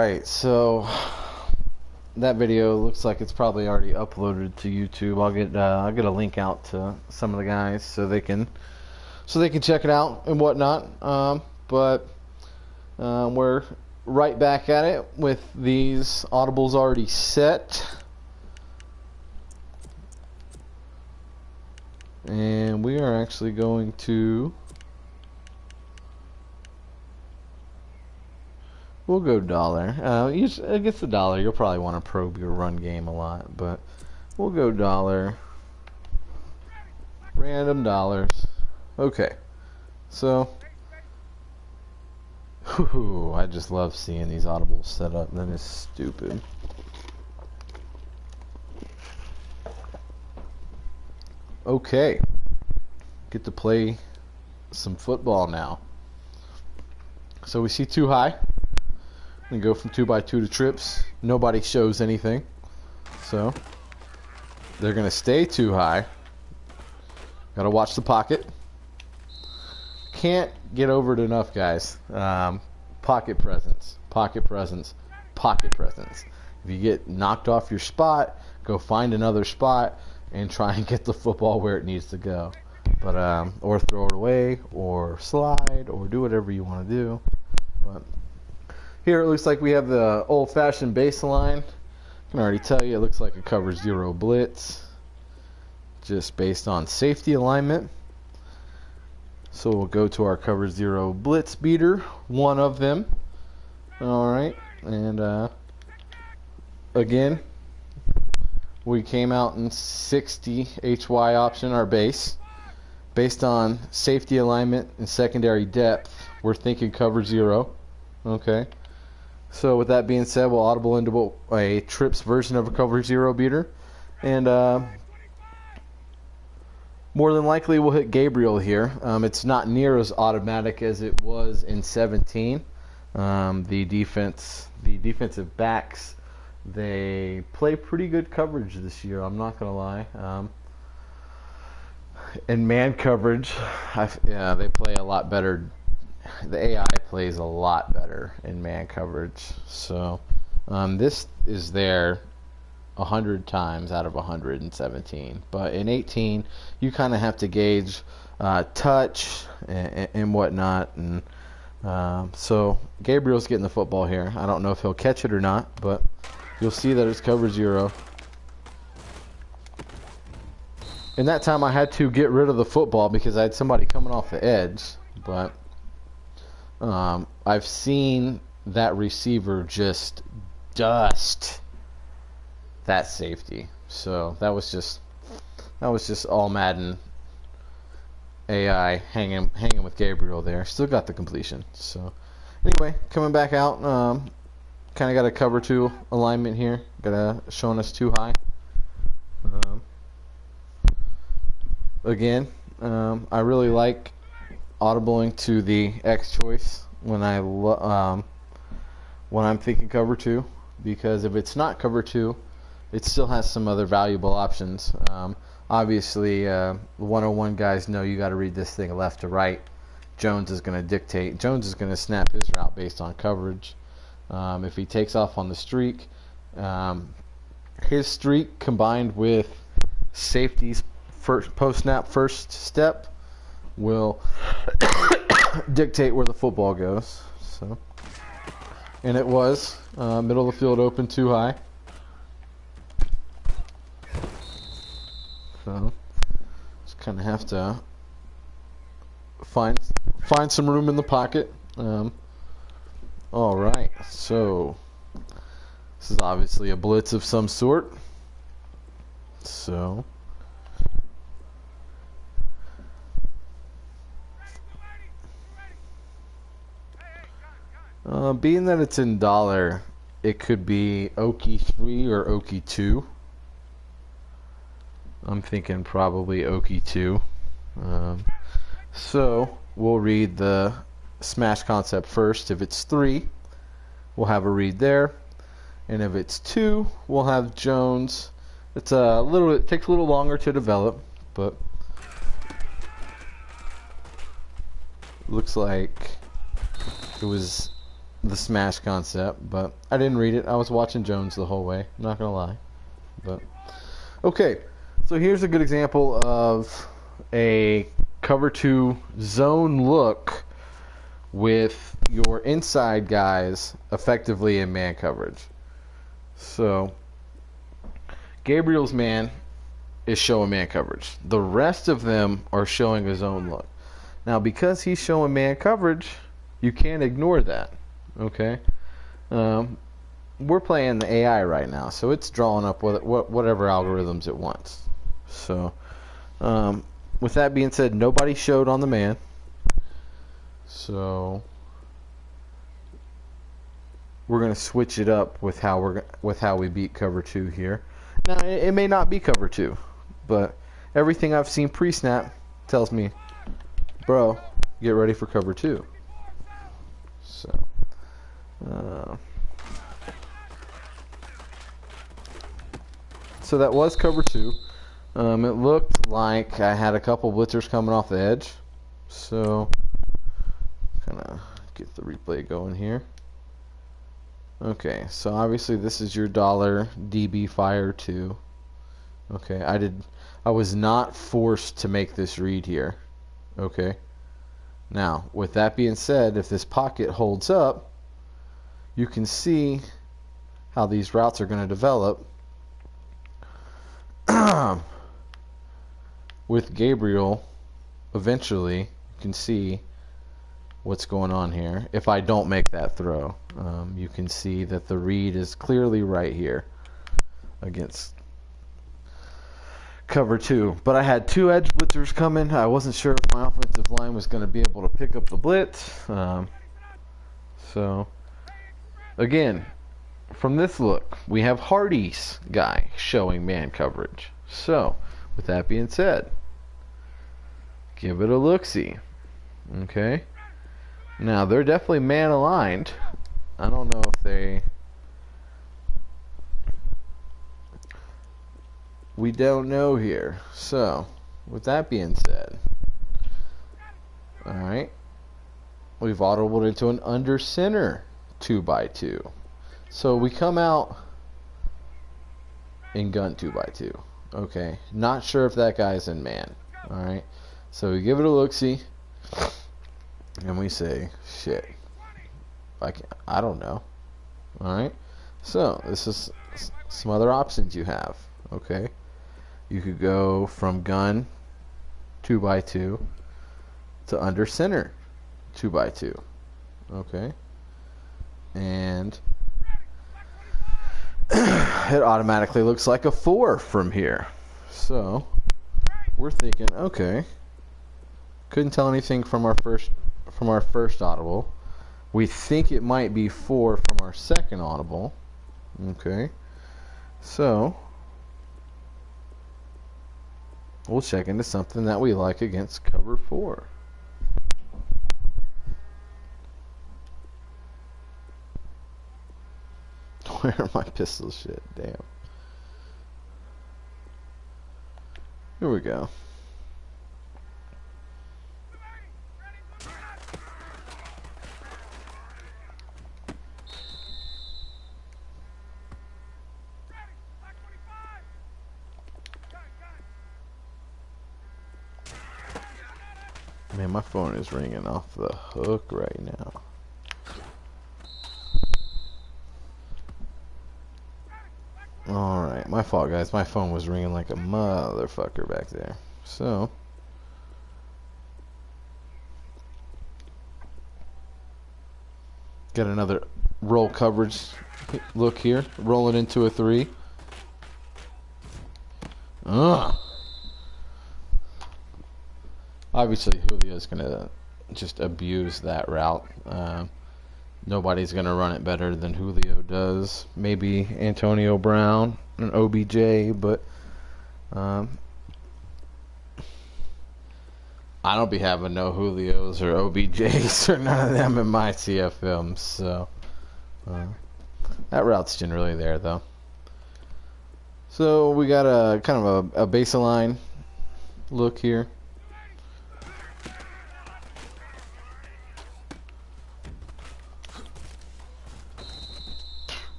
right, so that video looks like it's probably already uploaded to YouTube. I'll get a link out to some of the guys so they can check it out and whatnot. But we're right back at it with these audibles already set, and we are actually going to. We'll go dollar. Against the dollar, you'll probably want to probe your run game a lot, but we'll go dollar. Random dollars. Okay. So, whew, I just love seeing these audibles set up. That is stupid. Okay. Get to play some football now. So we see too high. And go from 2x2 to trips. Nobody shows anything, so they're gonna stay too high. Gotta watch the pocket. Can't get over it enough, guys. Pocket presence, pocket presence, pocket presence. If you get knocked off your spot, go find another spot and try and get the football where it needs to go. But or throw it away, or slide, or do whatever you want to do. But here it looks like we have the old-fashioned baseline. I can already tell you it looks like a cover 0 blitz, just based on safety alignment. So we'll go to our cover 0 blitz beater, one of them. Alright, and again, we came out in 60 HY option, our base. Based on safety alignment and secondary depth, we're thinking cover 0. Okay. So with that being said, we'll audible into a trips version of a cover 0 beater, and more than likely we'll hit Gabriel here. It's not near as automatic as it was in 17. The defensive backs, they play pretty good coverage this year. I'm not gonna lie. In man coverage, they play a lot better. The AI plays a lot better in man coverage. So this is there 100 times out of 117. But in 18, you kind of have to gauge touch and whatnot. And so Gabriel's getting the football here. I don't know if he'll catch it or not, but you'll see that it's cover 0. And that time I had to get rid of the football because I had somebody coming off the edge. But I've seen that receiver just dust that safety. So that was just all Madden AI hanging with Gabriel there. Still got the completion. So anyway, coming back out, kind of got a cover 2 alignment here. Showing us too high. Again, I really like audibling to the X choice when I'm thinking cover 2, because if it's not cover 2, it still has some other valuable options. Obviously, the 101 guys know you got to read this thing left to right. Jones is going to dictate. Jones is going to snap his route based on coverage. If he takes off on the streak, his streak combined with safety's post-snap first step will dictate where the football goes. So, and it was middle of the field open too high. So just kind of have to find some room in the pocket. All right, so this is obviously a blitz of some sort. So being that it's in dollar, it could be Wk2 or Wk2. I'm thinking probably Wk2. So we'll read the smash concept first. If it's 3, we'll have a read there, and if it's 2, we'll have Jones. It takes a little longer to develop, but looks like it was the smash concept, but I didn't read it. I was watching Jones the whole way. I'm not gonna lie. But okay, so here's a good example of a cover 2 zone look with your inside guys effectively in man coverage. So Gabriel's man is showing man coverage. The rest of them are showing a zone look. Now, because he's showing man coverage, you can't ignore that. Okay? We're playing the AI right now, so it's drawing up whatever algorithms it wants. So, with that being said, nobody showed on the man. So, we're going to switch it up with how we beat cover 2 here. Now, it may not be cover 2, but everything I've seen pre-snap tells me, bro, get ready for cover 2. So, so that was cover 2. It looked like I had a couple blitzers coming off the edge. So, kind of get the replay going here. Okay, so obviously this is your $DB Fire 2. Okay, I was not forced to make this read here. Okay. Now, with that being said, if this pocket holds up, you can see how these routes are going to develop. With Gabriel, eventually, you can see what's going on here. If I don't make that throw, you can see that the read is clearly right here against cover 2. But I had 2 edge blitzers coming. I wasn't sure if my offensive line was going to be able to pick up the blitz. So, again, from this look, we have Hardy's guy showing man coverage. So, with that being said, give it a look-see. Okay? Now, they're definitely man aligned. I don't know if they... We don't know here. So, with that being said, alright, we've audibled into an under center 2x2. So we come out in gun 2x2. Okay, not sure if that guy's in man. Alright, so we give it a look-see, and we say, shit, I don't know. Alright, so this is some other options you have. Okay, you could go from gun 2x2 to under center 2x2. Okay, and it automatically looks like a 4 from here. So we're thinking, okay, couldn't tell anything from our first audible. We think it might be 4 from our second audible. Okay, so we'll check into something that we like against cover 4. Where are my pistols? Shit, damn. Here we go. Man, my phone is ringing off the hook right now. Alright, my fault, guys. My phone was ringing like a motherfucker back there. So, got another roll coverage look here. Rolling into a 3. Obviously, Julio's going to just abuse that route. Nobody's going to run it better than Julio does. Maybe Antonio Brown and OBJ, but I don't be having no Julios or OBJs or none of them in my CFM. So that route's generally there, though. So we got a kind of a baseline look here.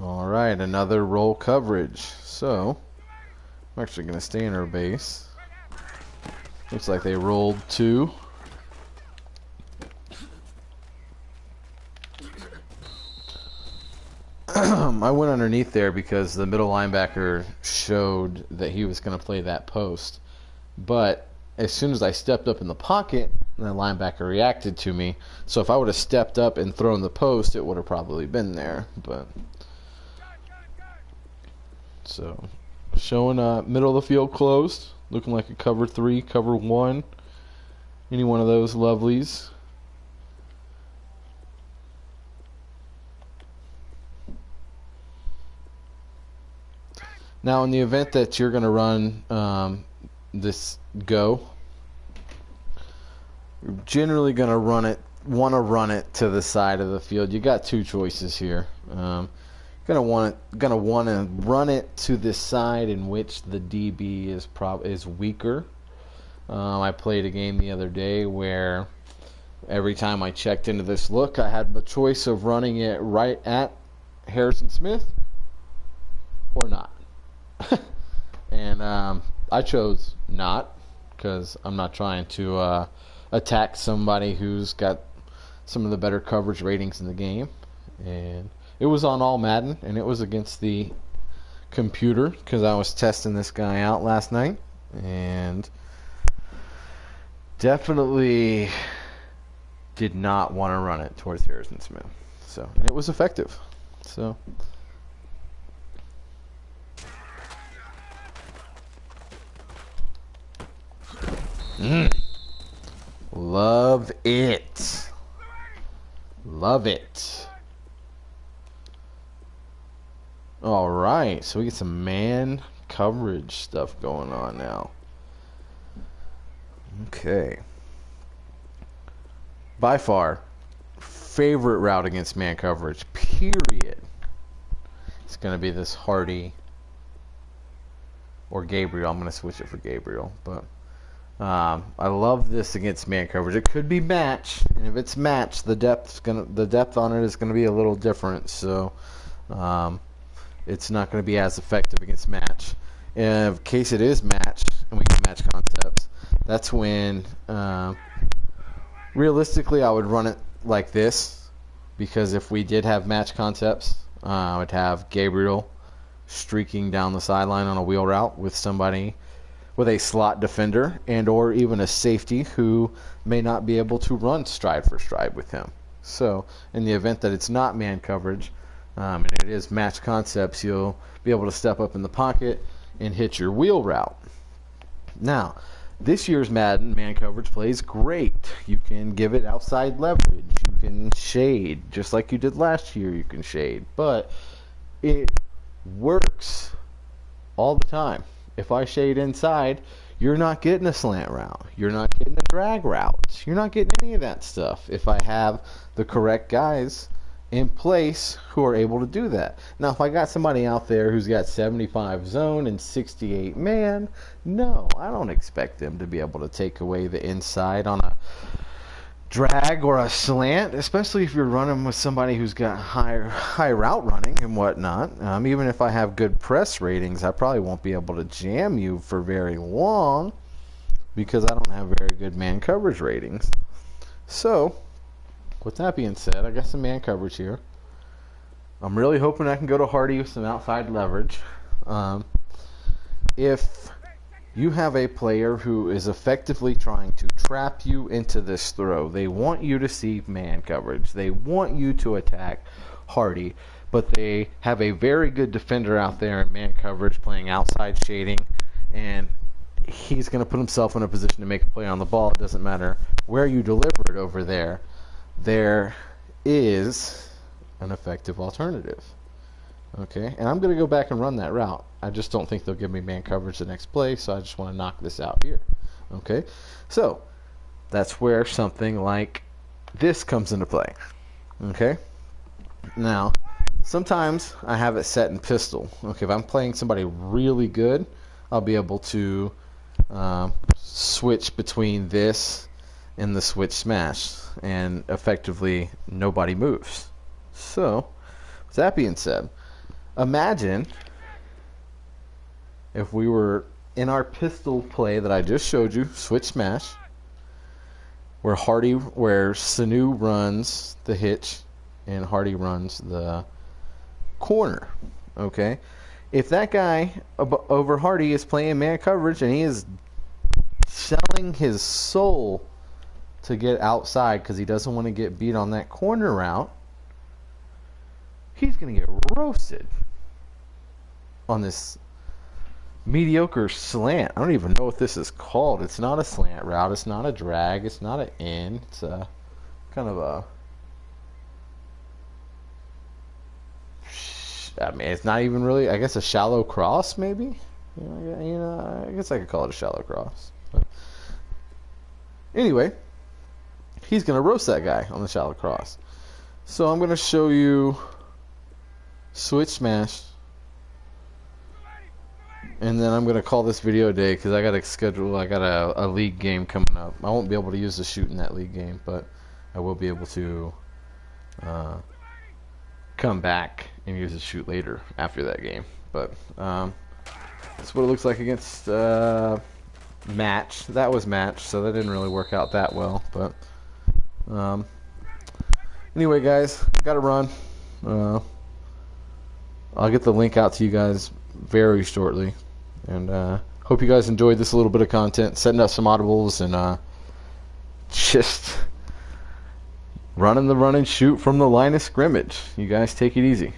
Alright, another roll coverage. So, I'm actually going to stay in our base. Looks like they rolled 2. I went underneath there because the middle linebacker showed that he was going to play that post. But as soon as I stepped up in the pocket, the linebacker reacted to me. So if I would have stepped up and thrown the post, it would have probably been there. But so showing middle of the field closed, looking like a cover 3, cover 1, any one of those lovelies. Now, in the event that you're going to run this go, you're generally going to want to run it to the side of the field. You got 2 choices here. Gonna want to run it to the side in which the DB is weaker. I played a game the other day where every time I checked into this look, I had the choice of running it right at Harrison Smith or not. And I chose not, because I'm not trying to attack somebody who's got some of the better coverage ratings in the game. And it was on All Madden, and it was against the computer because I was testing this guy out last night, and definitely did not want to run it towards Harrison Smith. So, and it was effective. So. Love it. Love it. Alright, so we get some man coverage stuff going on now. Okay. By far, favorite route against man coverage, period. It's going to be this Hardy or Gabriel. I'm going to switch it for Gabriel, but I love this against man coverage. It could be match, and if it's match, the depth on it is going to be a little different. So it's not going to be as effective against match. In case it is match, and we get match concepts, that's when realistically I would run it like this, because if we did have match concepts, I would have Gabriel streaking down the sideline on a wheel route with somebody with a slot defender and or even a safety who may not be able to run stride for stride with him. So in the event that it's not man coverage and it is match concepts, you'll be able to step up in the pocket and hit your wheel route. Now, this year's Madden man coverage plays great. You can give it outside leverage. You can shade, just like you did last year. You can shade, but it works all the time. If I shade inside, you're not getting a slant route. You're not getting a drag route. You're not getting any of that stuff if I have the correct guys in place who are able to do that. Now, if I got somebody out there who's got 75 zone and 68 man, no, I don't expect them to be able to take away the inside on a drag or a slant, especially if you're running with somebody who's got high route running and whatnot. Even if I have good press ratings, I probably won't be able to jam you for very long because I don't have very good man coverage ratings. So, with that being said, I got some man coverage here. I'm really hoping I can go to Hardy with some outside leverage. If you have a player who is effectively trying to trap you into this throw, they want you to see man coverage, they want you to attack Hardy, but they have a very good defender out there in man coverage playing outside shading, and he's going to put himself in a position to make a play on the ball. It doesn't matter where you deliver it over there. There is an effective alternative. Okay, and I'm going to go back and run that route. I just don't think they'll give me man coverage the next play, so I just want to knock this out here. Okay, so that's where something like this comes into play. Okay, now sometimes I have it set in pistol. Okay, if I'm playing somebody really good, I'll be able to switch between this and the switch smash, and effectively nobody moves. So with that being said, imagine if we were in our pistol play that I just showed you, switch smash, where Sanu runs the hitch and Hardy runs the corner. Okay, if that guy over Hardy is playing man coverage and he is selling his soul to get outside because he doesn't want to get beat on that corner route, he's going to get roasted on this mediocre slant. I don't even know what this is called. It's not a slant route. It's not a drag. It's not an in. It's a kind of a... I mean, it's not even really, I guess, a shallow cross, maybe? I guess I could call it a shallow cross. But anyway, he's going to roast that guy on the shallow cross. So I'm going to show you switch smash, and then I'm going to call this video a day because I got a league game coming up. I won't be able to use the shoot in that league game, but I will be able to come back and use the shoot later after that game. But that's what it looks like against Match. That was Match, so that didn't really work out that well. But anyway, guys, gotta run. I'll get the link out to you guys very shortly, and hope you guys enjoyed this little bit of content, setting up some audibles and just running the run and shoot from the line of scrimmage. You guys take it easy.